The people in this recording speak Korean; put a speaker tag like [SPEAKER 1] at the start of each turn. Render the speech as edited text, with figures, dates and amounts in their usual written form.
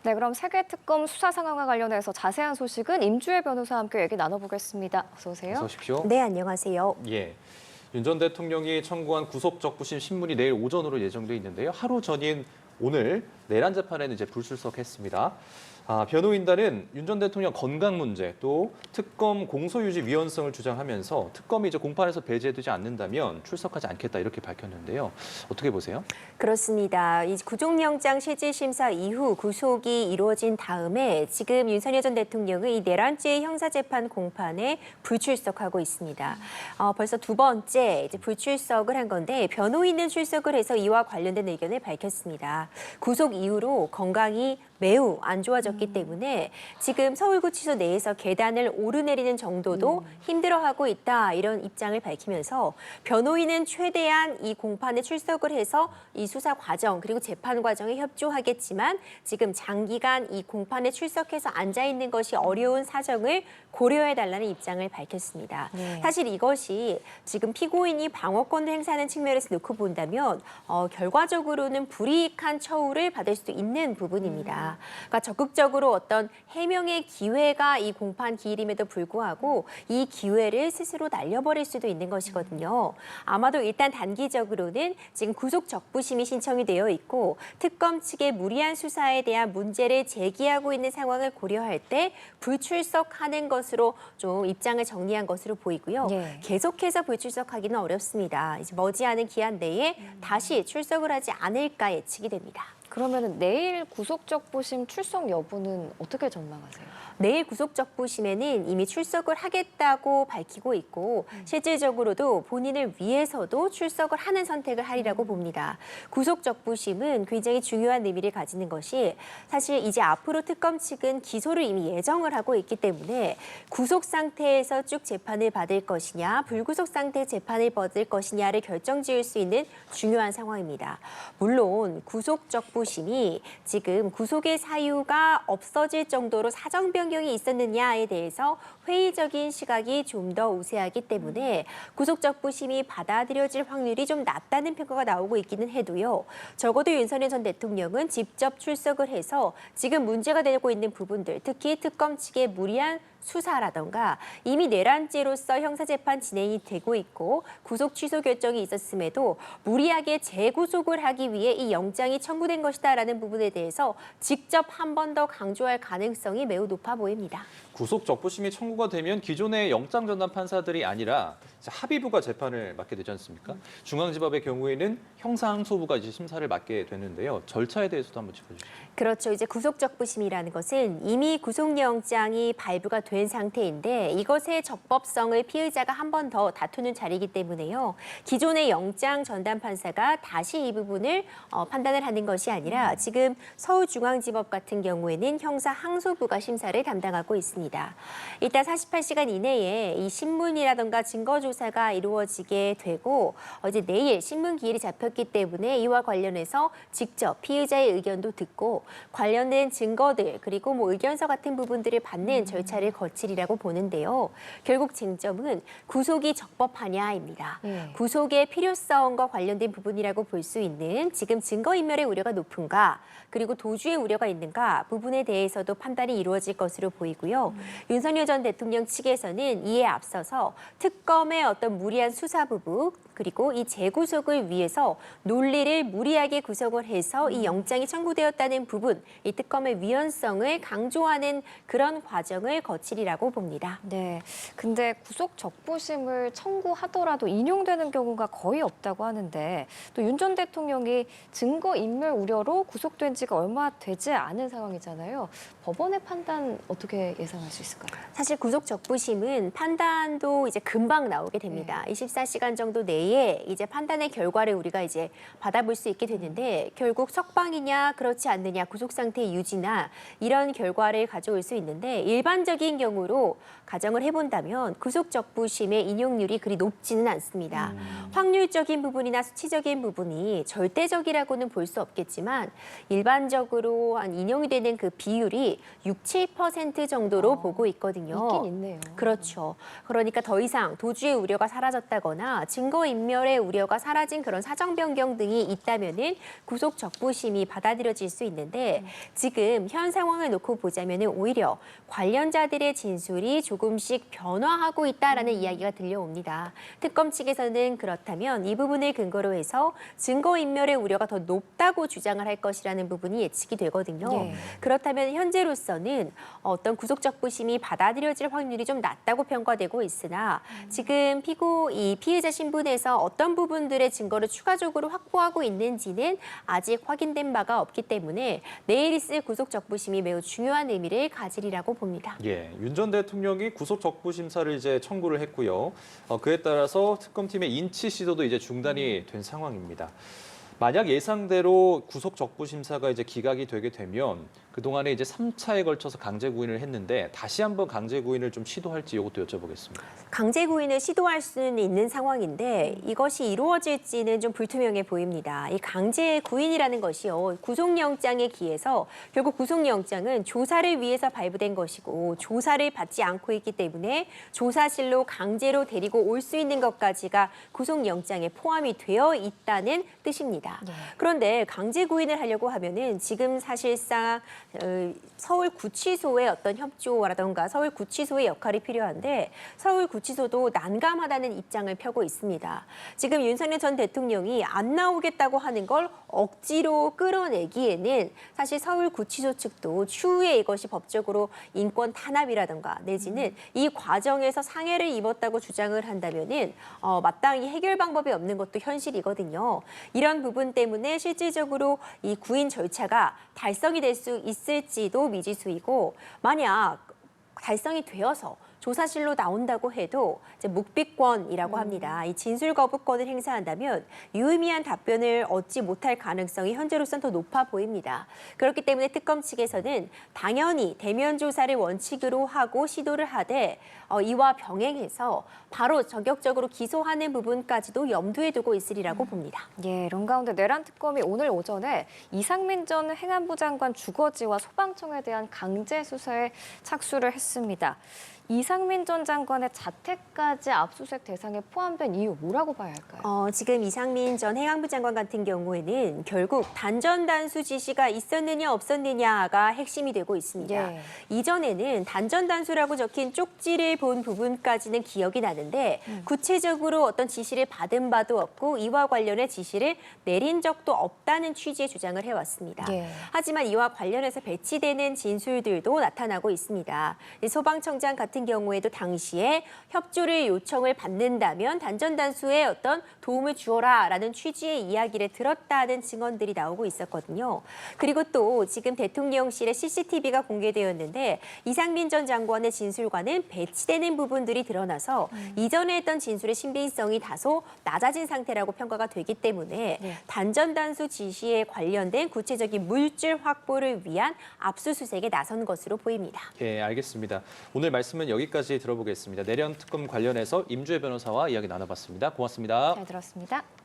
[SPEAKER 1] 네, 그럼 세계 특검 수사 상황과 관련해서 자세한 소식은 임주혜 변호사와 함께 얘기 나눠보겠습니다. 어서 오세요.
[SPEAKER 2] 어서 오십시오.
[SPEAKER 3] 네, 안녕하세요.
[SPEAKER 2] 예. 윤 전 대통령이 청구한 구속적부심 신문이 내일 오전으로 예정돼 있는데요. 하루 전인 오늘 내란 재판에는 이제 불출석했습니다. 변호인단은 윤 전 대통령 건강 문제 또 특검 공소유지 위헌성을 주장하면서 특검이 이제 공판에서 배제되지 않는다면 출석하지 않겠다 이렇게 밝혔는데요. 어떻게 보세요?
[SPEAKER 3] 그렇습니다. 이 구속영장 실질심사 이후 구속이 이루어진 다음에 지금 윤석열 전 대통령은 이 내란죄 형사재판 공판에 불출석하고 있습니다. 벌써 두 번째 이제 불출석을 한 건데 변호인은 출석을 해서 이와 관련된 의견을 밝혔습니다. 구속 이후로 건강이 매우 안 좋아졌기 때문에 지금 서울구치소 내에서 계단을 오르내리는 정도도 힘들어하고 있다 이런 입장을 밝히면서 변호인은 최대한 이 공판에 출석을 해서 이 수사 과정 그리고 재판 과정에 협조하겠지만 지금 장기간 이 공판에 출석해서 앉아 있는 것이 어려운 사정을 고려해달라는 입장을 밝혔습니다. 네. 사실 이것이 지금 피고인이 방어권을 행사하는 측면에서 놓고 본다면 결과적으로는 불이익한 처우를 받을 수도 있는 부분입니다. 그러니까 적극적으로 어떤 해명의 기회가 이 공판 기일임에도 불구하고 이 기회를 스스로 날려버릴 수도 있는 것이거든요. 아마도 일단 단기적으로는 지금 구속 적부심이 신청이 되어 있고 특검 측의 무리한 수사에 대한 문제를 제기하고 있는 상황을 고려할 때 불출석하는 것으로 좀 입장을 정리한 것으로 보이고요. 네. 계속해서 불출석하기는 어렵습니다. 이제 머지않은 기한 내에 다시 출석을 하지 않을까 예측이 됩니다.
[SPEAKER 1] 그러면 내일 구속적부심 출석 여부는 어떻게 전망하세요?
[SPEAKER 3] 내일 구속적부심에는 이미 출석을 하겠다고 밝히고 있고 실질적으로도 본인을 위해서도 출석을 하는 선택을 하리라고 봅니다. 구속적부심은 굉장히 중요한 의미를 가지는 것이 사실 이제 앞으로 특검 측은 기소를 이미 예정을 하고 있기 때문에 구속 상태에서 쭉 재판을 받을 것이냐 불구속 상태 재판을 받을 것이냐를 결정지을 수 있는 중요한 상황입니다. 물론 구속적부심이 지금 구속의 사유가 없어질 정도로 사정 변경이 있었느냐에 대해서 회의적인 시각이 좀 더 우세하기 때문에 구속적부심이 받아들여질 확률이 좀 낮다는 평가가 나오고 있기는 해도요. 적어도 윤석열 전 대통령은 직접 출석을 해서 지금 문제가 되고 있는 부분들, 특히 특검 측의 무리한 수사라던가 이미 내란죄로서 형사재판 진행이 되고 있고 구속 취소 결정이 있었음에도 무리하게 재구속을 하기 위해 이 영장이 청구된 것이다라는 부분에 대해서 직접 한 번 더 강조할 가능성이 매우 높아 보입니다.
[SPEAKER 2] 구속 적부심이 청구가 되면 기존의 영장 전담 판사들이 아니라 합의부가 재판을 맡게 되지 않습니까? 중앙지법의 경우에는 형사항소부가 이제 심사를 맡게 되는데요. 절차에 대해서도 한번 짚어주시죠.
[SPEAKER 3] 그렇죠. 이제 구속적부심이라는 것은 이미 구속영장이 발부가 된 상태인데 이것의 적법성을 피의자가 한 번 더 다투는 자리이기 때문에요. 기존의 영장 전담 판사가 다시 이 부분을 판단을 하는 것이 아니라 지금 서울중앙지법 같은 경우에는 형사항소부가 심사를 담당하고 있습니다. 일단 48시간 이내에 이 신문이라든가 증거조사가 이루어지게 되고 이제 내일 신문 기일이 잡혔기 때문에 이와 관련해서 직접 피의자의 의견도 듣고 관련된 증거들 그리고 뭐 의견서 같은 부분들을 받는 절차를 거치리라고 보는데요. 결국 쟁점은 구속이 적법하냐입니다. 구속의 필요성과 관련된 부분이라고 볼 수 있는 지금 증거인멸의 우려가 높은가 그리고 도주의 우려가 있는가 부분에 대해서도 판단이 이루어질 것으로 보이고요. 윤석열 전 대통령 측에서는 이에 앞서서 특검의 어떤 무리한 수사 부분 그리고 이 재구속을 위해서 논리를 무리하게 구성을 해서 이 영장이 청구되었다는 부분, 이 특검의 위헌성을 강조하는 그런 과정을 거치리라고 봅니다.
[SPEAKER 1] 네, 근데 구속적부심을 청구하더라도 인용되는 경우가 거의 없다고 하는데 또 윤 전 대통령이 증거인멸 우려로 구속된 지가 얼마 되지 않은 상황이잖아요. 법원의 판단 어떻게 예상할 수 있을까요?
[SPEAKER 3] 사실 구속적부심은 판단도 이제 금방 나오게 됩니다. 24시간 정도 내에 이제 판단의 결과를 우리가 이제 받아볼 수 있게 되는데 결국 석방이냐 그렇지 않느냐 구속 상태 유지나 이런 결과를 가져올 수 있는데 일반적인 일반적인 경우로 가정을 해본다면 구속적부심의 인용률이 그리 높지는 않습니다. 확률적인 부분이나 수치적인 부분이 절대적이라고는 볼 수 없겠지만 일반적으로 한 인용이 되는 그 비율이 6, 7% 정도로 보고 있거든요.
[SPEAKER 1] 있긴 있네요.
[SPEAKER 3] 그렇죠. 그러니까 더 이상 도주의 우려가 사라졌다거나 증거인멸의 우려가 사라진 그런 사정 변경 등이 있다면은 구속 적부심이 받아들여질 수 있는데 지금 현 상황을 놓고 보자면은 오히려 관련자들의 진술이 조금씩 변화하고 있다라는 이야기가 들려옵니다. 특검 측에서는 그렇다면 이 부분을 근거로 해서 증거인멸의 우려가 더 높다고 주장을 할 것이라는 부분이 예측이 되거든요.
[SPEAKER 1] 예.
[SPEAKER 3] 그렇다면 현재로서는 어떤 구속적부심이 받아들여질 확률이 좀 낮다고 평가되고 있으나 지금 이 피해자 신분에서 어떤 부분들의 증거를 추가적으로 확보하고 있는지는 아직 확인된 바가 없기 때문에 내일 있을 구속적부심이 매우 중요한 의미를 가지리라고 봅니다.
[SPEAKER 2] 예, 윤 전 대통령이 구속 적부 심사를 이제 청구를 했고요. 그에 따라서 특검팀의 인치 시도도 이제 중단이 된 상황입니다. 만약 예상대로 구속 적부 심사가 이제 기각이 되게 되면 그동안에 이제 3차에 걸쳐서 강제 구인을 했는데 다시 한번 강제 구인을 좀 시도할지 이것도 여쭤보겠습니다.
[SPEAKER 3] 강제 구인을 시도할 수는 있는 상황인데 이것이 이루어질지는 좀 불투명해 보입니다. 이 강제 구인이라는 것이요. 구속영장에 기해서 결국 구속영장은 조사를 위해서 발부된 것이고 조사를 받지 않고 있기 때문에 조사실로 강제로 데리고 올 수 있는 것까지가 구속영장에 포함이 되어 있다는 뜻입니다.
[SPEAKER 1] 네.
[SPEAKER 3] 그런데 강제 구인을 하려고 하면은 지금 사실상 서울구치소의 어떤 협조라던가 서울구치소의 역할이 필요한데 서울구치소도 난감하다는 입장을 펴고 있습니다. 지금 윤석열 전 대통령이 안 나오겠다고 하는 걸 억지로 끌어내기에는 사실 서울구치소 측도 추후에 이것이 법적으로 인권 탄압이라던가 내지는 이 과정에서 상해를 입었다고 주장을 한다면은 마땅히 해결 방법이 없는 것도 현실이거든요. 이런 부분 때문에 실질적으로 이 구인 절차가 달성이 될 수 있을지도 미지수이고 만약 달성이 되어서 조사실로 나온다고 해도 이제 묵비권이라고 합니다. 이 진술 거부권을 행사한다면 유의미한 답변을 얻지 못할 가능성이 현재로서는 더 높아 보입니다. 그렇기 때문에 특검 측에서는 당연히 대면 조사를 원칙으로 하고 시도를 하되 이와 병행해서 바로 전격적으로 기소하는 부분까지도 염두에 두고 있으리라고 봅니다.
[SPEAKER 1] 예, 이런 가운데 내란 특검이 오늘 오전에 이상민 전 행안부 장관 주거지와 소방청에 대한 강제 수사에 착수를 했습니다. 이상민 전 장관의 자택까지 압수수색 대상에 포함된 이유 뭐라고 봐야 할까요?
[SPEAKER 3] 지금 이상민 전 행안부 장관 같은 경우에는 결국 단전단수 지시가 있었느냐 없었느냐가 핵심이 되고 있습니다.
[SPEAKER 1] 예.
[SPEAKER 3] 이전에는 단전단수라고 적힌 쪽지를 본 부분까지는 기억이 나는데 구체적으로 어떤 지시를 받은 바도 없고 이와 관련해 지시를 내린 적도 없다는 취지의 주장을 해왔습니다.
[SPEAKER 1] 예.
[SPEAKER 3] 하지만 이와 관련해서 배치되는 진술들도 나타나고 있습니다. 소방청장 같은 경우에도 당시에 협조를 요청을 받는다면 단전단수에 어떤 도움을 주어라라는 취지의 이야기를 들었다는 증언들이 나오고 있었거든요. 그리고 또 지금 대통령실의 CCTV가 공개되었는데 이상민 전 장관의 진술과는 배치되는 부분들이 드러나서 이전에 했던 진술의 신빙성이 다소 낮아진 상태라고 평가가 되기 때문에
[SPEAKER 1] 네.
[SPEAKER 3] 단전단수 지시에 관련된 구체적인 물질 확보를 위한 압수수색에 나선 것으로 보입니다.
[SPEAKER 2] 예, 알겠습니다. 오늘 말씀은 여기까지 들어보겠습니다. 내란 특검 관련해서 임주혜 변호사와 이야기 나눠봤습니다. 고맙습니다.
[SPEAKER 1] 잘 들었습니다.